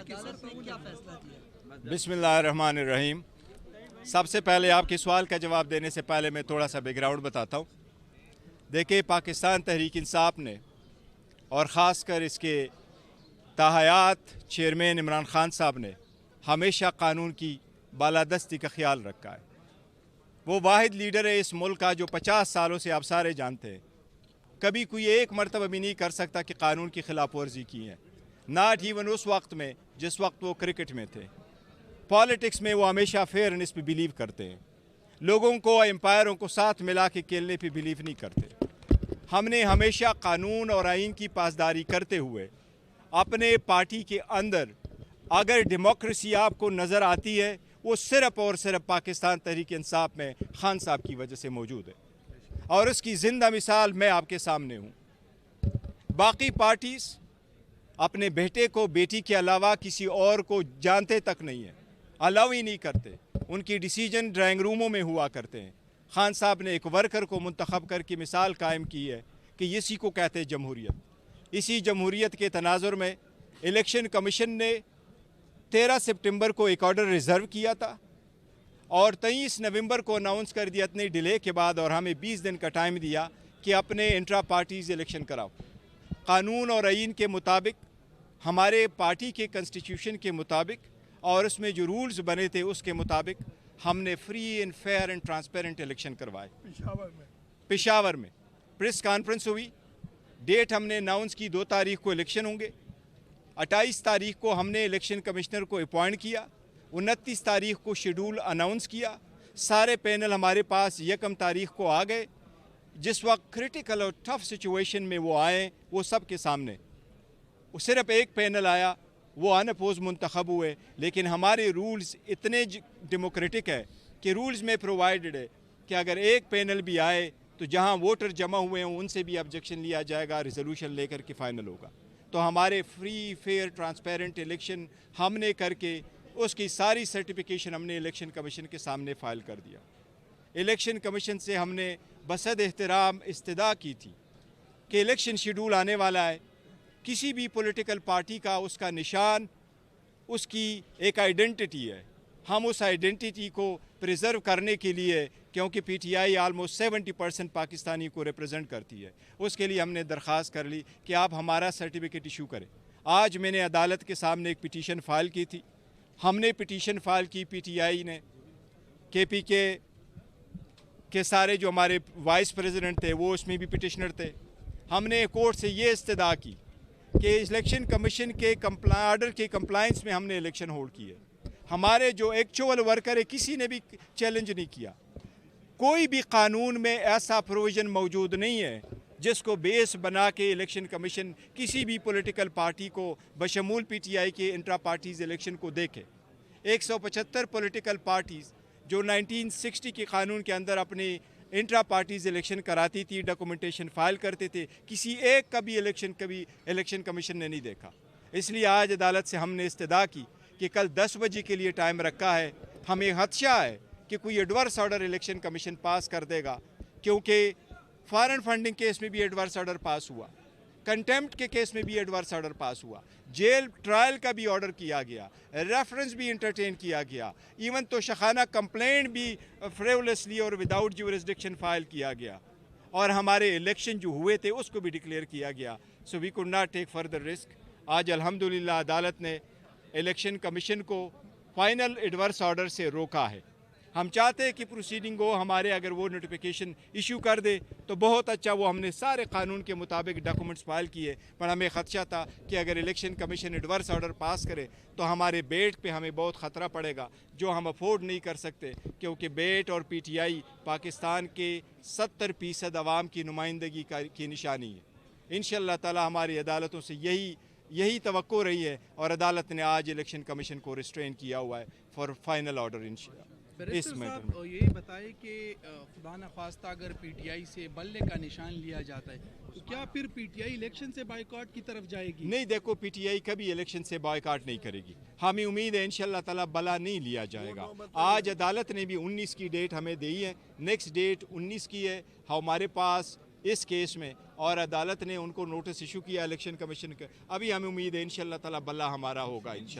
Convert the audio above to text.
अदालत ने क्या फैसला किया? बिस्मिल्लाहिर्रहमानिर्रहीम। सबसे पहले आपके सवाल का जवाब देने से पहले मैं थोड़ा सा बैकग्राउंड बताता हूँ। देखिए, पाकिस्तान तहरीक इंसाफ ने और ख़ास कर इसके ताहयात चेयरमैन इमरान खान साहब ने हमेशा कानून की बालादस्ती का ख्याल रखा है। वो वाहिद लीडर है इस मुल्क का जो 50 सालों से आप सारे जानते हैं, कभी कोई एक मरतबा भी नहीं कर सकता कि कानून की खिलाफ वर्जी की है। नाट इवन उस वक्त में जिस वक्त वो क्रिकेट में थे। पॉलिटिक्स में वो हमेशा फेयरनेस पे बिलीव करते हैं, लोगों को एम्पायरों को साथ मिला के खेलने पे बिलीव नहीं करते। हमने हमेशा कानून और आइन की पासदारी करते हुए अपने पार्टी के अंदर अगर डेमोक्रेसी आपको नज़र आती है वो सिर्फ़ और सिर्फ पाकिस्तान तहरीक इंसाफ में खान साहब की वजह से मौजूद है और उसकी ज़िंदा मिसाल मैं आपके सामने हूँ। बाकी पार्टीज़ अपने बेटे को बेटी के अलावा किसी और को जानते तक नहीं है, अलाउ ही नहीं करते। उनकी डिसीजन ड्राइंग रूमों में हुआ करते हैं। खान साहब ने एक वर्कर को मुंतखब करके मिसाल कायम की है कि इसी को कहते हैं जमहूरियत। इसी जमहूरियत के तनाजुर में इलेक्शन कमीशन ने 13 सितंबर को एक ऑर्डर रिज़र्व किया था और 23 नवंबर को अनाउंस कर दिया इतने डिले के बाद, और हमें 20 दिन का टाइम दिया कि अपने इंट्रा पार्टीज़ इलेक्शन कराओ। कानून और आइन के मुताबिक, हमारे पार्टी के कॉन्स्टिट्यूशन के मुताबिक और उसमें जो रूल्स बने थे उसके मुताबिक हमने free and fair and transparent election करवाए। पेशावर में प्रेस कॉन्फ्रेंस हुई, डेट हमने अनाउंस की 2 तारीख को इलेक्शन होंगे। 28 तारीख को हमने इलेक्शन कमिश्नर को अपॉइंट किया। 29 तारीख को शेड्यूल अनाउंस किया। सारे पैनल हमारे पास 1 तारीख को आ गए। जिस वक्त क्रिटिकल और टफ सिचुएशन में वो आए, वो सब के सामने वो सिर्फ एक पैनल आया, वो अनअपोज मुंतखब हुए। लेकिन हमारे रूल्स इतने डेमोक्रेटिक है कि रूल्स में प्रोवाइडेड है कि अगर एक पैनल भी आए तो जहां वोटर जमा हुए हैं उनसे भी ऑब्जेक्शन लिया जाएगा, रिजोल्यूशन लेकर के फाइनल होगा। तो हमारे फ्री फेयर ट्रांसपेरेंट इलेक्शन हमने करके उसकी सारी सर्टिफिकेशन हमने इलेक्शन कमीशन के सामने फ़ाइल कर दिया। इलेक्शन कमीशन से हमने बसद एहतराम इस्तदा की थी कि इलेक्शन शेड्यूल आने वाला है, किसी भी पॉलिटिकल पार्टी का उसका निशान उसकी एक आइडेंटिटी है। हम उस आइडेंटिटी को प्रिजर्व करने के लिए, क्योंकि पीटीआई आलमोस्ट 70% पाकिस्तानी को रिप्रेजेंट करती है, उसके लिए हमने दरख्वास्त कर ली कि आप हमारा सर्टिफिकेट इशू करें। आज मैंने अदालत के सामने एक पिटीशन फ़ाइल की थी। हमने पिटीशन फ़ाइल की, पीटीआई ने, केपीके के सारे जो हमारे वाइस प्रेसिडेंट थे वो उसमें भी पिटिशनर थे। हमने कोर्ट से ये इस्तदा की कि इलेक्शन कमीशन के ऑर्डर के कंप्लाइंस में हमने इलेक्शन होल्ड किए। हमारे जो एक्चुअल वर्कर है किसी ने भी चैलेंज नहीं किया। कोई भी कानून में ऐसा प्रोविज़न मौजूद नहीं है जिसको बेस बना के इलेक्शन कमीशन किसी भी पॉलिटिकल पार्टी को बशमूल पीटीआई के इंट्रा पार्टीज़ इलेक्शन को देखे। 175 पॉलिटिकल पार्टीज़ जो 1960 के कानून के अंदर अपनी इंट्रा पार्टीज़ इलेक्शन कराती थी, डॉक्यूमेंटेशन फाइल करते थे, किसी एक का भी इलेक्शन कमीशन ने नहीं देखा। इसलिए आज अदालत से हमने इस्तदा की कि कल 10 बजे के लिए टाइम रखा है। हमें खदशा है कि कोई एडवर्स ऑर्डर इलेक्शन कमीशन पास कर देगा, क्योंकि फॉरेन फंडिंग केस में भी एडवर्स ऑर्डर पास हुआ, कंटेम्प्ट के केस में भी एडवर्स ऑर्डर पास हुआ, जेल ट्रायल का भी ऑर्डर किया गया, रेफरेंस भी इंटरटेन किया गया, इवन तो शखाना कंप्लेंट भी फ्रेवलेसली और विदाउट ज्यूरिसडिक्शन फाइल किया गया, और हमारे इलेक्शन जो हुए थे उसको भी डिक्लेयर किया गया। So we could not take further risk. आज अल्हम्दुलिल्लाह अदालत ने इलेक्शन कमीशन को फाइनल एडवर्स ऑर्डर से रोका है। हम चाहते हैं कि प्रोसीडिंग हो, हमारे अगर वो नोटिफिकेशन इशू कर दे तो बहुत अच्छा। वो हमने सारे कानून के मुताबिक डॉक्यूमेंट्स फाइल किए, पर हमें खदशा था कि अगर election commission adverse order pass करे तो हमारे बेट पे हमें बहुत ख़तरा पड़ेगा, जो हम अफोर्ड नहीं कर सकते, क्योंकि बेट और पीटीआई पाकिस्तान के 70% अवाम की नुमाइंदगी की निशानी है। इंशाअल्लाह ताला हमारी अदालतों से यही तवक्को रही है, और अदालत ने आज इलेक्शन कमीशन को रिस्ट्रेन किया हुआ है फॉर फाइनल ऑर्डर इंशाअल्लाह। इस मैटर में यही बताए कि खुदा न खास्ता अगर पीटीआई से बल्ले का निशान लिया जाता है तो क्या फिर पीटीआई इलेक्शन से बायकॉट की तरफ जाएगी? नहीं, देखो, पीटीआई कभी इलेक्शन से बायकॉट नहीं करेगी। हमें उम्मीद है इंशाअल्लाह ताला बला नहीं लिया जाएगा। आज अदालत ने भी 19 की डेट हमें दी है, नेक्स्ट डेट 19 की है हमारे पास इस केस में, और अदालत ने उनको नोटिस इशू किया इलेक्शन कमीशन का। अभी हमें उम्मीद है इंशाअल्लाह ताला बल्ला हमारा होगा इंशाअल्लाह।